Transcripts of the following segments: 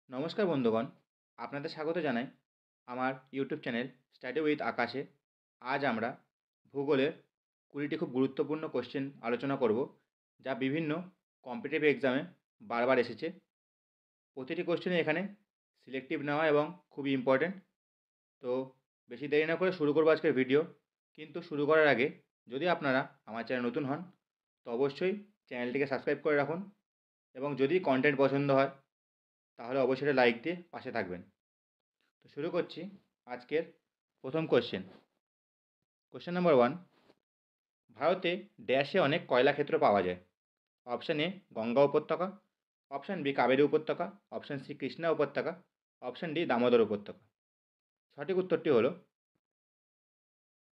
নমস্কার বন্ধুগণ, আপনাদের স্বাগত জানাই আমার ইউটিউব চ্যানেল স্টাডি উইথ আকাশে। আজ আমরা ভূগোলের 20টি খুব গুরুত্বপূর্ণ কোশ্চেন আলোচনা করব, যা বিভিন্ন কম্পিটিটিভ এক্সামে বারবার এসেছে। প্রতিটি কোশ্চেনই এখানে সিলেক্টিভ নেওয়া এবং খুবই ইম্পর্ট্যান্ট। তো বেশি দেরি না করে শুরু করবো আজকের ভিডিও। কিন্তু শুরু করার আগে যদি আপনারা আমার চ্যানেল নতুন হন তো অবশ্যই চ্যানেলটিকে সাবস্ক্রাইব করে রাখুন, এবং যদি কন্টেন্ট পছন্দ হয় তাহলে অবশ্যই লাইক দিয়ে পাশে থাকবেন। তো শুরু করছি আজকের প্রথম কোশ্চেন। কোশ্চেন নাম্বার 1, ভারতে ড্যাশে অনেক কয়লা ক্ষেত্র পাওয়া যায়? অপশান এ গঙ্গা উপত্যকা, অপশান বি কাবেরী উপত্যকা, অপশান সি কৃষ্ণা উপত্যকা, অপশান ডি দামোদর উপত্যকা। সঠিক উত্তরটি হলো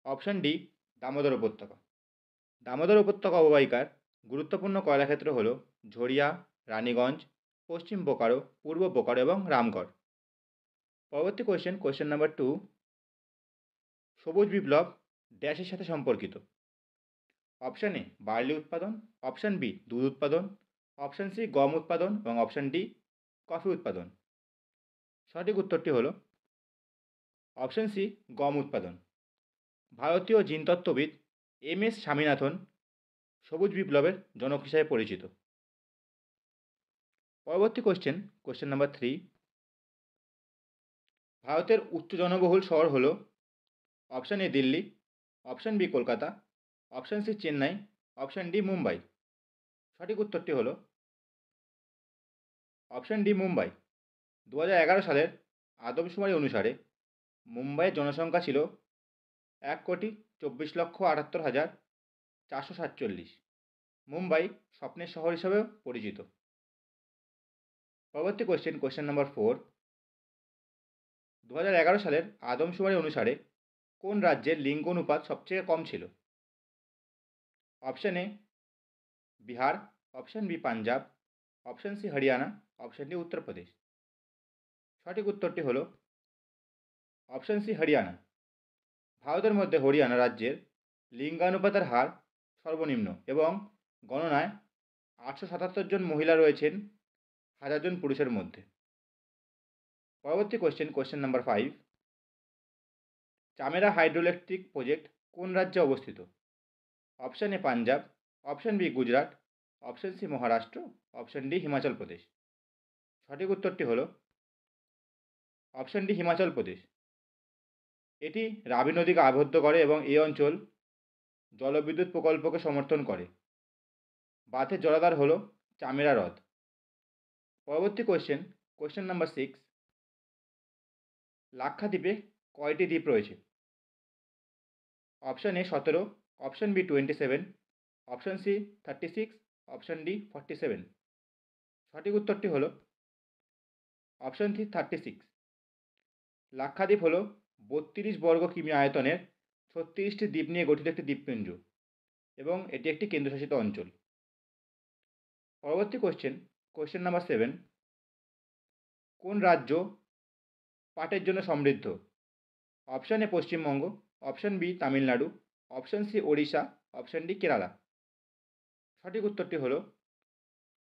অপশান ডি দামোদর উপত্যকা। দামোদর উপত্যকা অববাহিকার গুরুত্বপূর্ণ কয়লাক্ষেত্র হল ঝরিয়া, রানীগঞ্জ, পশ্চিম বোকারো, পূর্ব বোকারো এবং রামগড়। পরবর্তী কোশ্চেন নাম্বার 2, সবুজ বিপ্লব ড্যাশের সাথে সম্পর্কিত? অপশান এ বার্লি উৎপাদন, অপশান বি দুধ উৎপাদন, অপশান সি গম উৎপাদন এবং অপশান ডি কফি উৎপাদন। সঠিক উত্তরটি হলো অপশান সি গম উৎপাদন। ভারতীয় জিনতত্ত্ববিদ এম.এস. স্বামীনাথন সবুজ বিপ্লবের জনক হিসাবে পরিচিত। পরবর্তী কোশ্চেন নাম্বার 3, ভারতের উচ্চ জনবহুল শহর হল? Option A Delhi, option B Kolkata, option C Chennai, option D Mumbai. সঠিক উত্তরটি হলো অপশান ডি মুম্বাই। 2011 সালের আদমশুমারি অনুসারে মুম্বাইয়ের জনসংখ্যা ছিল 1,24,78,447। মুম্বাই স্বপ্নের শহর হিসাবেও পরিচিত। পরবর্তী কোশ্চেন নাম্বার 4, 2011 সালের আদমশুমারি অনুসারে কোন রাজ্যের লিঙ্গ অনুপাত সবচেয়ে কম ছিল? Option A Bihar, option B Punjab, option C Haryana, option D Uttar Pradesh. সঠিক উত্তরটি হলো অপশান সি হরিয়ানা। ভারতের মধ্যে হরিয়ানা রাজ্যের লিঙ্গানুপাতের হার সর্বনিম্ন এবং গণনায় 877 জন মহিলা রয়েছেন 1000 জন পুরুষের মধ্যে। পরবর্তী question number 5, Chamera hydroelectric project কোন রাজ্যে অবস্থিত? Option A Punjab, option B Gujarat, option C Maharashtra, option D Himachal Pradesh. সঠিক উত্তরটি হলো অপশান ডি হিমাচল প্রদেশ। এটি রাবি নদীকে আবদ্ধ করে এবং এই অঞ্চল জলবিদ্যুৎ প্রকল্পকে সমর্থন করে। বাঁধের জলাধার হল চামেরা হ্রদ। পরবর্তী কোশ্চেন নাম্বার 6, লাক্ষাদ্বীপে কয়টি দ্বীপ রয়েছে? Option A 17, option B 27, option C 36, option D 47। সঠিক উত্তরটি হলো অপশান সি 36। লাক্ষাদ্বীপ হল 32 বর্গ কিমি আয়তনের 36টি দ্বীপ নিয়ে গঠিত একটি দ্বীপপুঞ্জ এবং এটি একটি কেন্দ্রশাসিত অঞ্চল। পরবর্তী কোশ্চেন নাম্বার 7, কোন রাজ্য পাটের জন্য সমৃদ্ধ? Option A Paschimbanga, option B Tamil Nadu, option C Odisha, option D Kerala. সঠিক উত্তরটি হলো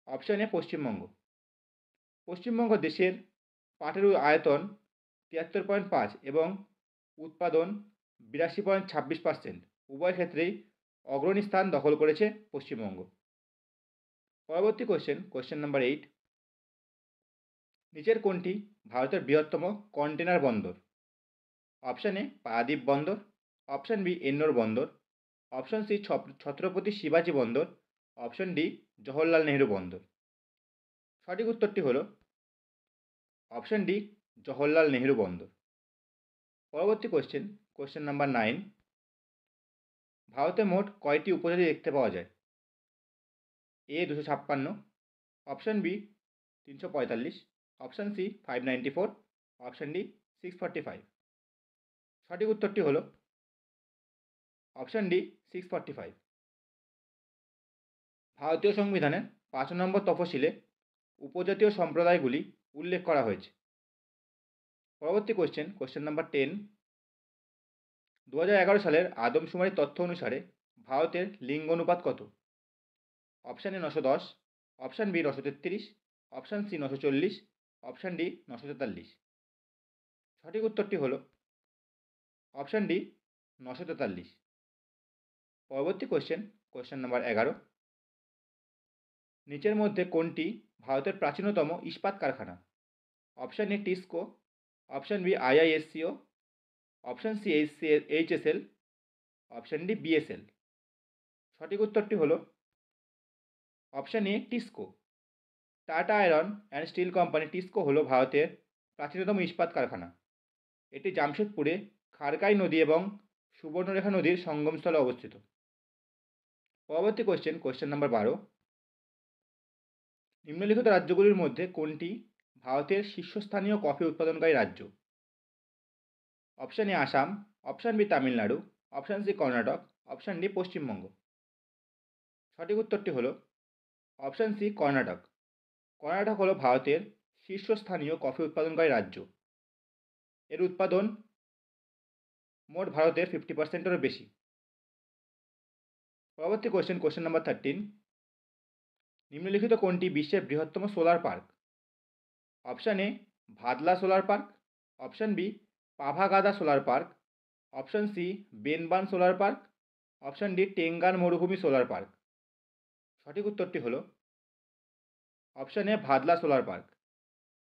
অপশান এ পশ্চিমবঙ্গ। পশ্চিমবঙ্গ দেশের পাটের আয়তন 73.5 এবং উৎপাদন 82.26%। উভয় ক্ষেত্রেই অগ্রণী স্থান দখল করেছে পশ্চিমবঙ্গ। পরবর্তী কোশ্চেন নাম্বার 8, নিচের কোনটি ভারতের বৃহত্তম কন্টেনার বন্দর? অপশান এ পারাদ্বীপ বন্দর, অপশান বি এন্নোর বন্দর, অপশান সি ছত্রপতি শিবাজী বন্দর, অপশান ডি জওহরলাল নেহেরু বন্দর। সঠিক উত্তরটি হলো অপশান ডি জওহরলাল নেহেরু বন্দর। পরবর্তী কোশ্চেন নাম্বার 9, ভারতে মোট কয়টি উপজাতি দেখতে পাওয়া যায়? A 256, option B 345, option C 594, option D 645। সঠিক উত্তরটি হলো অপশান ডি 645। ভারতীয় সংবিধানের 5 নম্বর তফসিলে উপজাতীয় সম্প্রদায়গুলি উল্লেখ করা হয়েছে। পরবর্তী কোশ্চেন নাম্বার 10, 2011 সালের আদমশুমারির তথ্য অনুসারে ভারতের লিঙ্গ অনুপাত কত? Option A 910, option B 933, option C 940, option D 943। সঠিক উত্তরটি হলো অপশান ডি 943। পরবর্তী কোশ্চেন নাম্বার 11। নিচের মধ্যে কোনটি ভারতের প্রাচীনতম ইস্পাত কারখানা? Option A TISCO, option B IISCO, option C HSL, option D BSL. সঠিক উত্তরটি হলো option A TISCO. Tata iron and steel company TISCO হলো ভারতের প্রাচীনতম ইস্পাত কারখানা। এটি জামশেদপুরে খারকাই নদী এবং সুবর্ণরেখা নদীর সঙ্গমস্থলে অবস্থিত। পরবর্তী কোশ্চেন নাম্বার 12। নিম্নলিখিত রাজ্যগুলির মধ্যে কোনটি ভারতের শীর্ষস্থানীয় কফি উৎপাদনকারী রাজ্য? Option A Assam, option B Tamil Nadu, option C Karnataka, option D Paschimbanga. সঠিক উত্তরটি হলো অপশান সি কর্ণাটক। কর্ণাটক হলো ভারতের শীর্ষস্থানীয় কফি উৎপাদনকারী রাজ্য। এর উৎপাদন মোট ভারতের 50%-এরও বেশি। পরবর্তী কোশ্চেন নাম্বার 13। নিম্নলিখিত কোনটি বিশ্বের বৃহত্তম solar park? Option A Bhadla solar park, option B Pavagada solar park, option C Benban solar park, option D Tengger মরুভূমি সোলার পার্ক। সঠিক উত্তরটি হলো option A Bhadla solar park.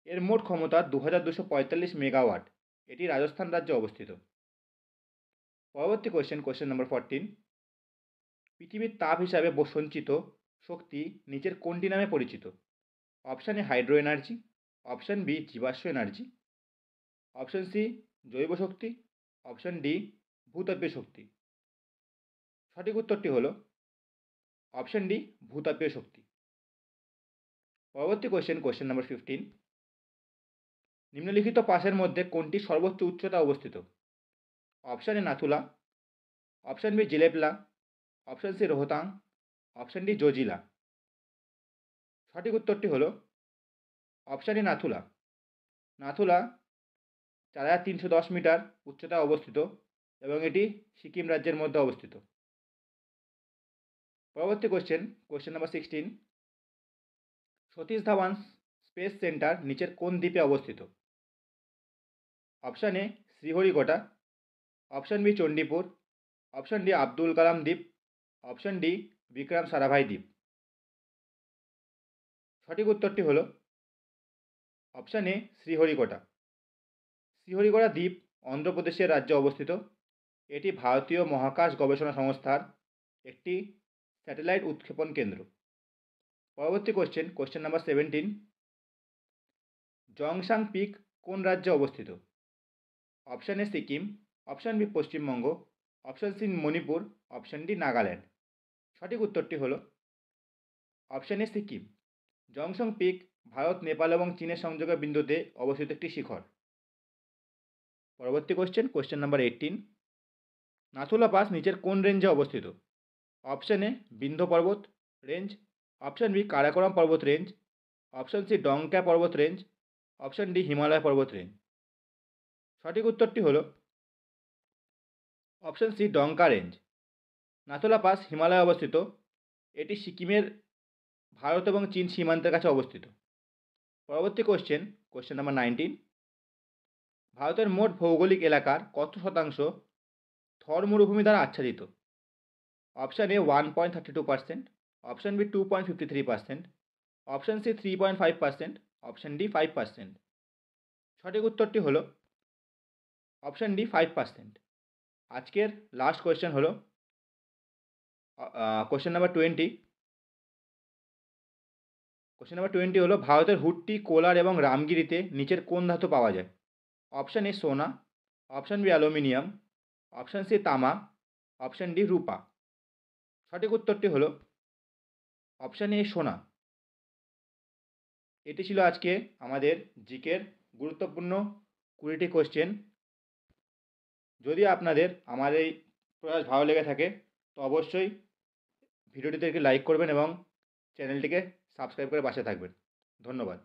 এর মোট ক্ষমতা 2245 মেগাওয়াট। এটি রাজস্থান রাজ্যে অবস্থিত। পরবর্তী কোশ্চেন নাম্বার 14। পৃথিবীর তাপ হিসাবে সঞ্চিত শক্তি নিচের কোনটি নামে পরিচিত? Option A hydro energy, option B জীবাশ্ম এনার্জি, অপশান সি জৈব শক্তি, অপশান ডি ভূতাপীয় শক্তি। সঠিক উত্তরটি হলো অপশান ডি ভূতাপীয় শক্তি। পরবর্তী কোশ্চেন নাম্বার 15। নিম্নলিখিত পাসের মধ্যে কোনটি সর্বোচ্চ উচ্চতা অবস্থিত? Option A Nathula, option B Jelepla, option C Rohtang, option D Zojila. সঠিক উত্তরটি হলো option A Nathula. Nathula 4310 metre উচ্চতায় অবস্থিত এবং এটি সিকিম রাজ্যের মধ্যে অবস্থিত। পরবর্তী question number 16। Satish Dhawan space centre নিচের কোন দ্বীপে অবস্থিত? Option A Sriharikota, option B Chandipur, option D Abdul Kalam দ্বীপ, অপশান ডি বিক্রম সারাভাই দ্বীপ। সঠিক উত্তরটি হলো অপশান এ শ্রীহরিকোটা। শ্রীহরিকোটা দ্বীপ অন্ধ্রপ্রদেশের রাজ্যে অবস্থিত। এটি ভারতীয় মহাকাশ গবেষণা সংস্থার একটি স্যাটেলাইট উৎক্ষেপণ কেন্দ্র। পরবর্তী কোশ্চেন নাম্বার 17। জংসাং পিক কোন রাজ্যে অবস্থিত? Option A Sikkim, option B Paschimbanga, option C Manipur, option D Nagaland. সঠিক উত্তরটি হলো option A Sikkim. Jongsong peak Bharat, Nepal এবং চীনের সংযোগের বিন্দুতে অবস্থিত একটি শিখর। পরবর্তী কোশ্চেন নাম্বার 18। নাথুলা পাস নিচের কোন রেঞ্জে অবস্থিত? অপশান এ বিন্ধ্য পর্বত রেঞ্জ, অপশান বি কারাকোরাম পর্বত রেঞ্জ, অপশান সি ডংকা পর্বত রেঞ্জ, অপশান ডি হিমালয় পর্বত রেঞ্জ। সঠিক উত্তরটি হলো option C Dongkya range. Nathula pass হিমালয়ে অবস্থিত। এটি সিকিমের ভারত এবং চীন সীমান্তের কাছে অবস্থিত। পরবর্তী কোশ্চেন নাম্বার 19। ভারতের মোট ভৌগোলিক এলাকার কত শতাংশ থর মরুভূমি দ্বারা আচ্ছাদিত? Option A 1.32%, option B 2.53%, option C 3.5%, option D 5%। সঠিক উত্তরটি হলো অপশান ডি 5%। আজকের লাস্ট কোয়েশ্চেন হলো কোশ্চেন নাম্বার 20। কোশ্চেন নাম্বার 20 হলো ভারতের হুড্টি, কোলার এবং রামগিরিতে নিচের কোন ধাতু পাওয়া যায়? অপশান এ সোনা, option B aluminium, option C তামা, অপশান ডি রূপা। সঠিক উত্তরটি হলো অপশান এ সোনা। এটি ছিল আজকে আমাদের জিকের গুরুত্বপূর্ণ 20টি কোশ্চেন। যদি আপনাদের আমার এই প্রয়াস ভালো লেগে থাকে তো অবশ্যই ভিডিওটিতে একটি লাইক করবেন এবং চ্যানেলটিকে সাবস্ক্রাইব করে পাশে থাকবেন। ধন্যবাদ।